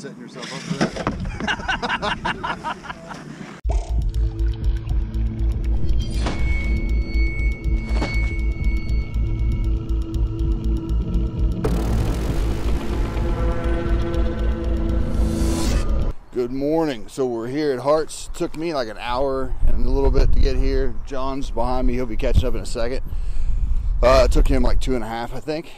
setting yourself up for that. Good morning. So we're here at Herts. Took me like an hour and a little bit to get here. John's behind me. He'll be catching up in a second. It took him like 2.5, I think.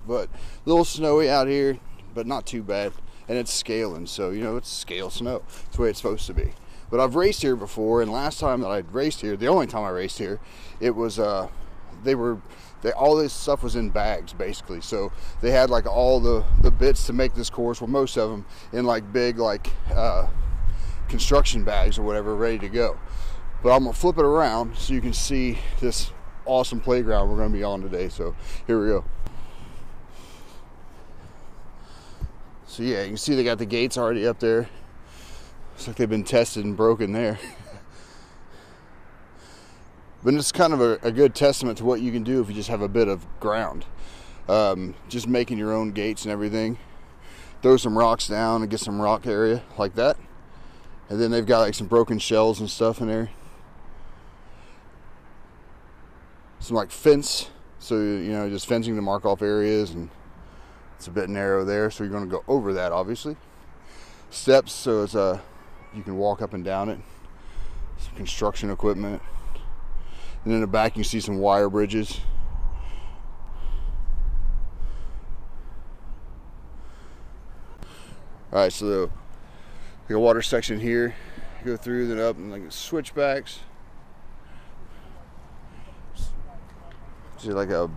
But a little snowy out here, but not too bad. And it's scaling, so you know it's scale snow. It's the way it's supposed to be. But I've raced here before, and last time that I'd raced here, the only time I raced here, it was all this stuff was in bags basically. So they had like all the bits to make this course, well most of them in like big like construction bags or whatever, ready to go. But I'm gonna flip it around so you can see this awesome playground we're gonna be on today. So here we go. So yeah, you can see they got the gates already up there. Looks like they've been tested and broken there. But it's kind of a good testament to what you can do if you just have a bit of ground. Just making your own gates and everything. Throw some rocks down and get some rock area like that. And then they've got like some broken shells and stuff in there. Some like fence. So, you know, just fencing to mark off areas, and it's a bit narrow there, so you're going to go over that, obviously. Steps, so it's you can walk up and down it. Some construction equipment. And in the back, you can see some wire bridges. All right, so the water section here, go through, then up, and like switchbacks. See like a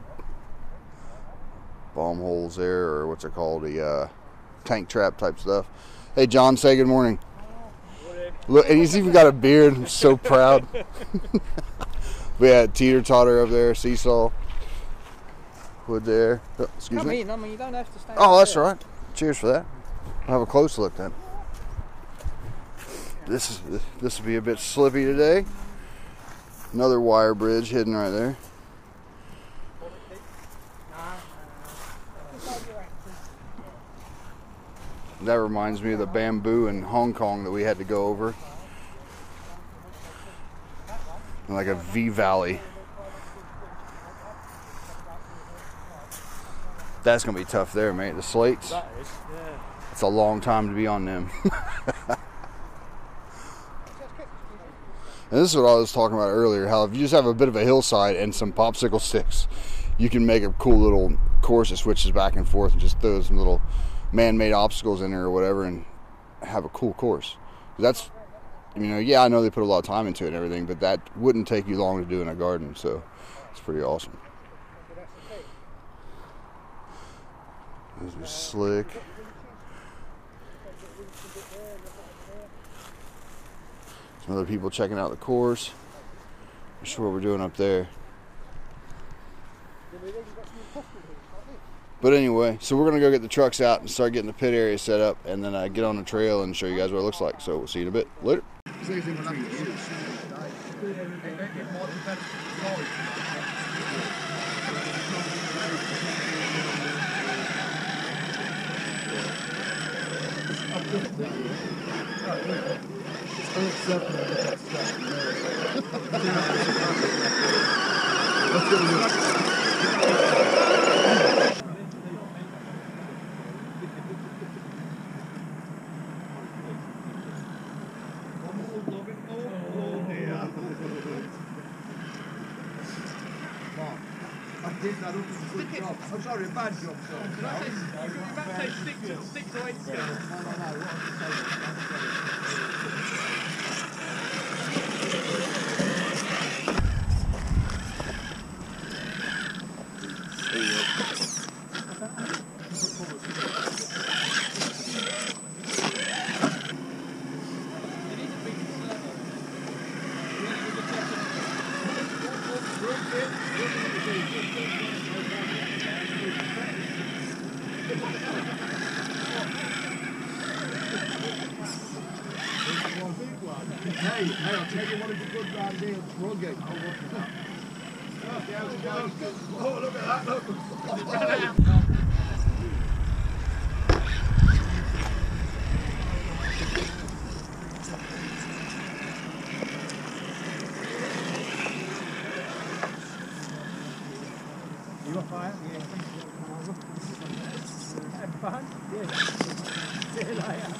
bomb holes there, or what's it called, the tank trap type stuff. Hey John, say good morning. Look, and he's even got a beard. I'm so proud. We had teeter-totter up there, seesaw, wood there. Oh, excuse me. You don't have to stand. Oh, that's all right. Cheers for that. I'll have a close look then. This will be a bit slippy today. Another wire bridge hidden right there. That reminds me of the bamboo in Hong Kong that we had to go over. Like a V-valley. That's gonna be tough there, mate. The slates. That is, yeah. It's a long time to be on them. And this is what I was talking about earlier, how if you just have a bit of a hillside and some popsicle sticks, you can make a cool little course that switches back and forth and just throw some little man-made obstacles in there or whatever and have a cool course. That's, you know, yeah, I know they put a lot of time into it and everything, but that wouldn't take you long to do in a garden, so it's pretty awesome. This is slick. Some other people checking out the course. Not sure what we're doing up there. But anyway, so we're going to go get the trucks out and start getting the pit area set up, and then get on the trail and show you guys what it looks like. So we'll see you in a bit. Later. I'm sorry, a bad job, sir. You might say 6 or 8 skills. Hey, I'll tell you what is a good round deal. Rugged. Oh, look at that, look. You got fire? Yeah. Have fun? Yeah. See you later.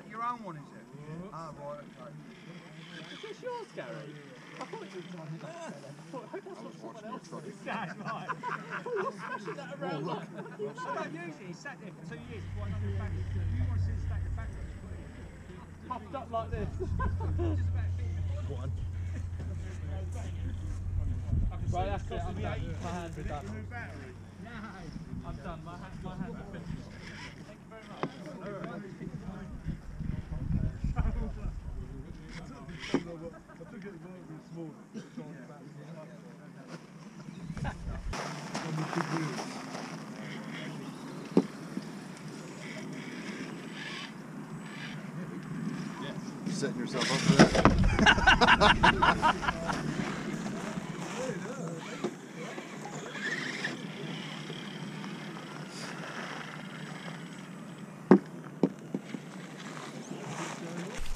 Your own one, is it? Ah, right, okay. Is this yours, Gary? I thought you were trying to do that. I was watching your truck. That's right. You're smashing that around. Look. Usually he's sat there for 2 years before I know the factory. If you want to see the stack of factory, Puffed up like this. Go on. Right, that's it. I'm done. My hands are done. No. I'm done. My hands are finished. Thank you very much. Setting yourself up for that.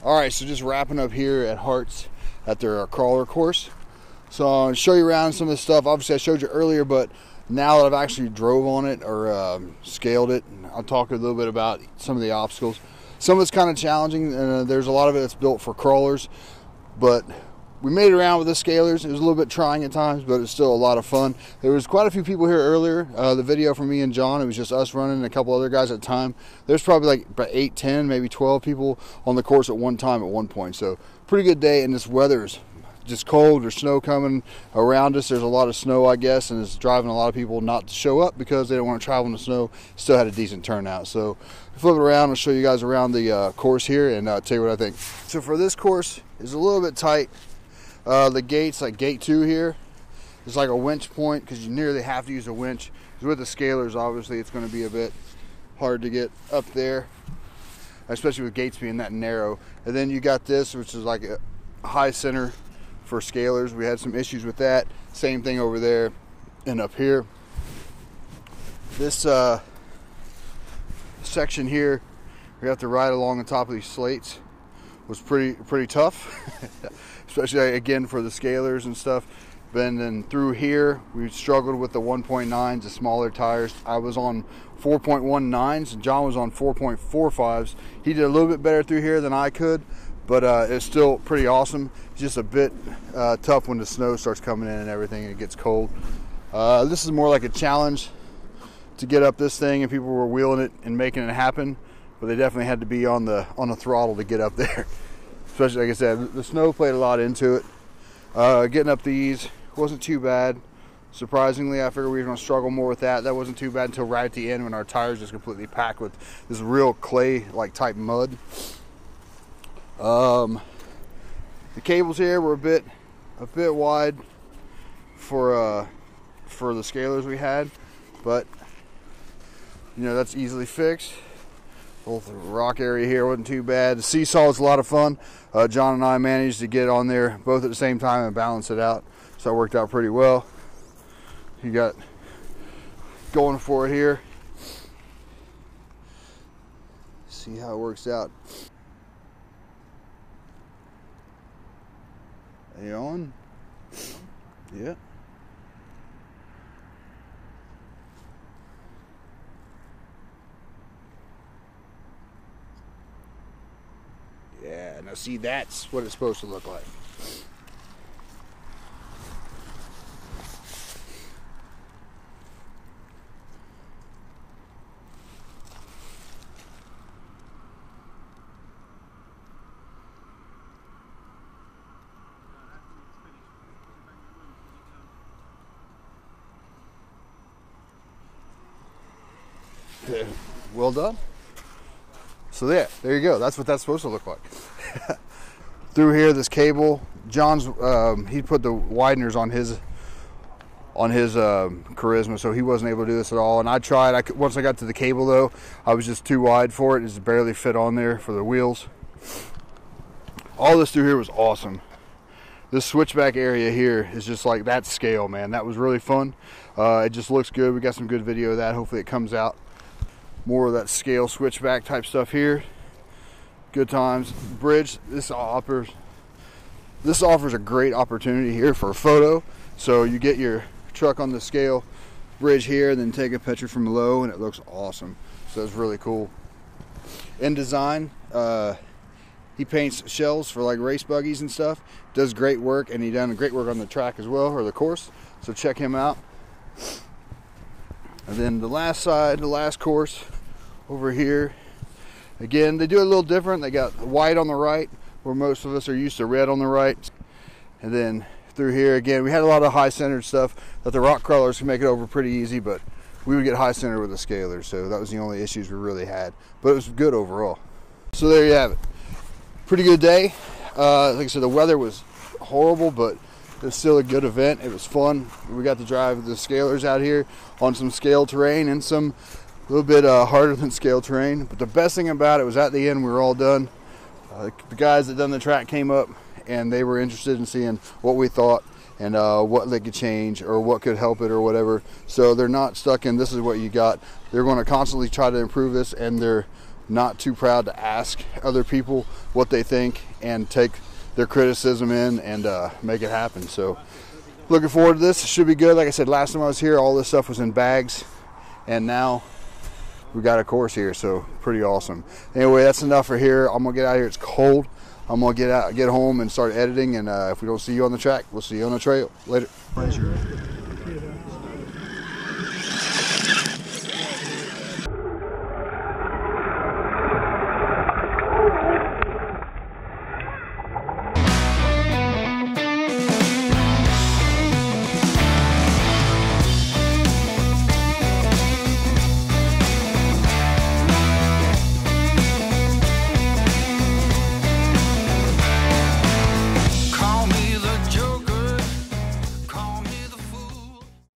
All right, so just wrapping up here at Herts at their crawler course. So I'll show you around some of the stuff. Obviously I showed you earlier, but now that I've actually drove on it or scaled it, I'll talk a little bit about some of the obstacles. Some of it's kind of challenging, and there's a lot of it that's built for crawlers, but we made it around with the scalers. It was a little bit trying at times, but it's still a lot of fun. There was quite a few people here earlier. The video from me and John, it was just us running and a couple other guys at the time. There's probably like about 8, 10, maybe 12 people on the course at one time at one point. So pretty good day, and this weather's just cold. There's snow coming around us. There's a lot of snow, I guess, and it's driving a lot of people not to show up because they don't want to travel in the snow. Still had a decent turnout. So flip it around, I'll show you guys around the course here and tell you what I think. So for this course, it's a little bit tight. The gates, like gate 2 here, is like a winch point because you nearly have to use a winch. Because with the scalers, obviously, it's going to be a bit hard to get up there, especially with gates being that narrow. And then you got this, which is like a high center for scalers. We had some issues with that. Same thing over there and up here. This section here, we have to ride along the top of these slates, was pretty tough. Especially again for the scalers and stuff. Then through here, we struggled with the 1.9s, the smaller tires. I was on 4.19s and John was on 4.45s. He did a little bit better through here than I could, but it's still pretty awesome. It's just a bit tough when the snow starts coming in and everything and it gets cold. This is more like a challenge to get up this thing, and people were wheeling it and making it happen, but they definitely had to be on the throttle to get up there. Especially, like I said, the snow played a lot into it. Getting up these wasn't too bad. Surprisingly, I figured we were going to struggle more with that. That wasn't too bad until right at the end when our tires just completely packed with this real clay-like type mud. The cables here were a bit wide for the scalers we had, but you know, that's easily fixed. The rock area here wasn't too bad. The seesaw was a lot of fun. John and I managed to get on there both at the same time and balance it out, so it worked out pretty well. You got going for it here. See how it works out. Are you on? Yeah. Yeah, now see, that's what it's supposed to look like. well done. So yeah, there you go. That's what that's supposed to look like. Through here, this cable, John's he put the wideners on his Charisma, so he wasn't able to do this at all. And I tried. Once I got to the cable though, I was just too wide for it. It just barely fit on there for the wheels. All this through here was awesome. This switchback area here is just like that scale, man. That was really fun. It just looks good. We got some good video of that. Hopefully it comes out. More of that scale switchback type stuff here. Good times. Bridge. This offers a great opportunity here for a photo. So you get your truck on the scale bridge here, then take a picture from below, and it looks awesome. So it's really cool. In design, he paints shells for like race buggies and stuff. Does great work, and he done great work on the track as well, or the course. So check him out. And then the last side, the last course over here. Again, they do it a little different. They got white on the right, where most of us are used to red on the right. And then through here, again, we had a lot of high-centered stuff that the rock crawlers can make it over pretty easy, but we would get high-centered with the scalers, so that was the only issues we really had. But it was good overall. So there you have it. Pretty good day. Like I said, the weather was horrible, but it was still a good event. It was fun. We got to drive the scalers out here on some scale terrain and some a little bit harder than scale terrain. But the best thing about it was at the end, we were all done. The guys that done the track came up, and they were interested in seeing what we thought and what they could change or what could help it or whatever. So they're not stuck in this is what you got. They're going to constantly try to improve this, and they're not too proud to ask other people what they think and take their criticism in and make it happen. So looking forward to this. It should be good. Like I said, last time I was here, all this stuff was in bags, and now we got a course here, so pretty awesome. Anyway, that's enough for here. I'm gonna get out of here. It's cold. I'm gonna get home and start editing, and if we don't see you on the track, we'll see you on the trail. Later.